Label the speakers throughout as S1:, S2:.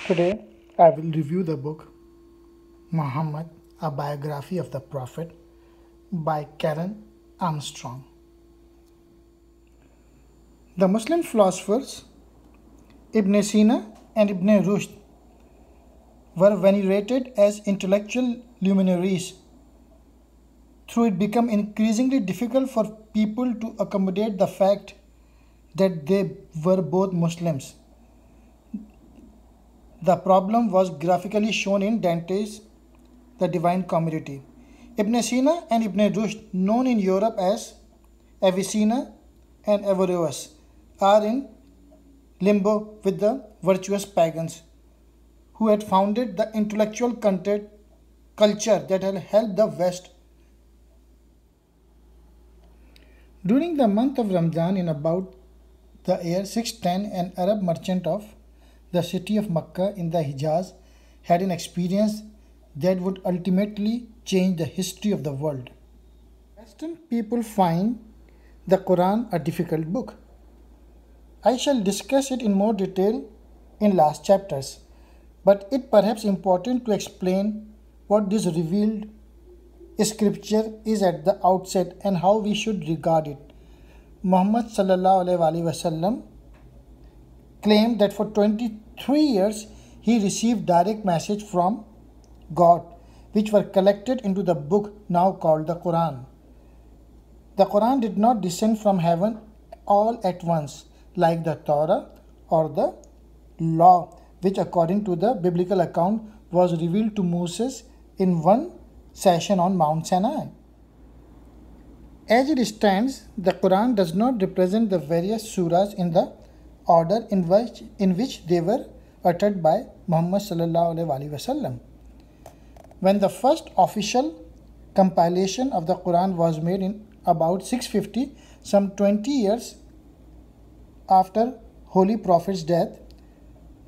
S1: Today, I will review the book Muhammad, a biography of the Prophet by Karen Armstrong. The Muslim philosophers Ibn Sina and Ibn Rushd were venerated as intellectual luminaries. Though it became increasingly difficult for people to accommodate the fact that they were both Muslims. The problem was graphically shown in Dante's The Divine Comedy. Ibn Sina and Ibn Rushd, known in Europe as Avicenna and Averroes, are in limbo with the virtuous pagans who had founded the intellectual culture that had helped the West. During the month of Ramadan in about the year 610, an Arab merchant of the city of Mecca in the Hijaz had an experience that would ultimately change the history of the world. Western people find the Quran a difficult book. I shall discuss it in more detail in last chapters, but it perhaps important to explain what this revealed scripture is at the outset and how we should regard it. Muhammad sallallahu alaihi wasallam claimed that for 23 years he received direct message from God, which were collected into the book now called the Quran. The Quran did not descend from heaven all at once, like the Torah or the law, which according to the biblical account was revealed to Moses in one session on Mount Sinai. As it stands, the Quran does not represent the various surahs in the order in which they were uttered by Muhammad sallallahu alaihi wasallam. When the first official compilation of the Quran was made in about 650, some 20 years after Holy Prophet's death,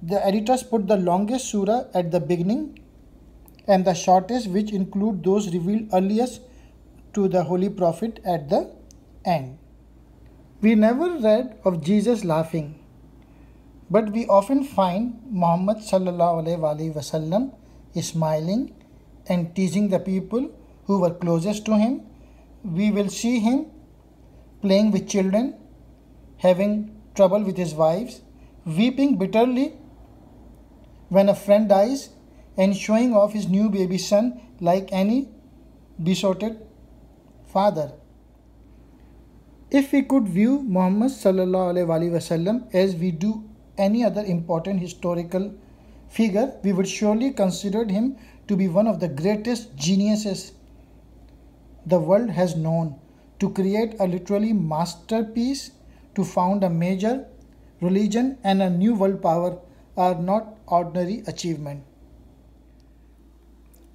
S1: the editors put the longest surah at the beginning and the shortest, which include those revealed earliest to the Holy Prophet, at the end. We never read of Jesus laughing, but we often find Muhammad sallallahu alaihi wasallam smiling and teasing the people who were closest to him. We will see him playing with children, having trouble with his wives, weeping bitterly when a friend dies, and showing off his new baby son like any besotted father. If we could view Muhammad sallallahu alaihi wasallam as we do any other important historical figure, we would surely consider him to be one of the greatest geniuses the world has known. To create a literally masterpiece, to found a major religion and a new world power are not ordinary achievement.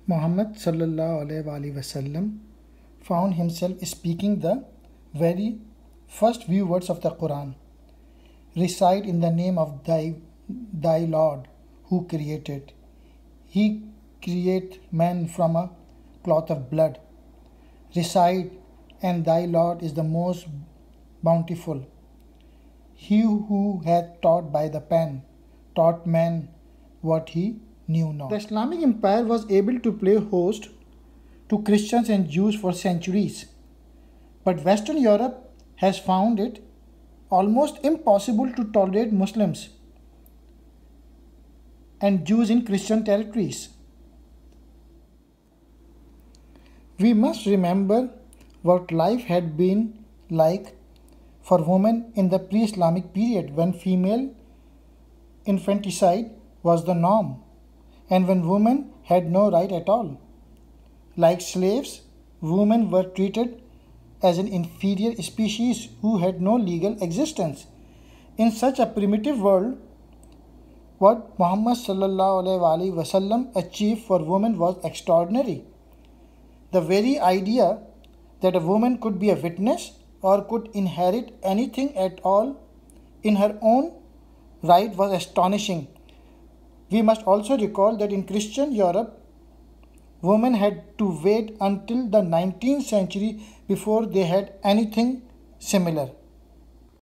S1: Muhammad sallallahu alaihi wasallam found himself speaking the very first few words of the Quran. Recite in the name of thy Lord who created. He create man from a cloth of blood. Recite, and thy Lord is the most bountiful. He who hath taught by the pen, taught man what he knew not. The Islamic Empire was able to play host to Christians and Jews for centuries, but Western Europe has found it almost impossible to tolerate Muslims and Jews in Christian territories. We must remember what life had been like for women in the pre-Islamic period, when female infanticide was the norm and when women had no right at all. Like slaves, women were treated as an inferior species who had no legal existence. In such a primitive world, what Muhammad sallallahu alaihi wasallam achieved for women was extraordinary. The very idea that a woman could be a witness or could inherit anything at all in her own right was astonishing. We must also recall that in Christian Europe, women had to wait until the 19th century before they had anything similar.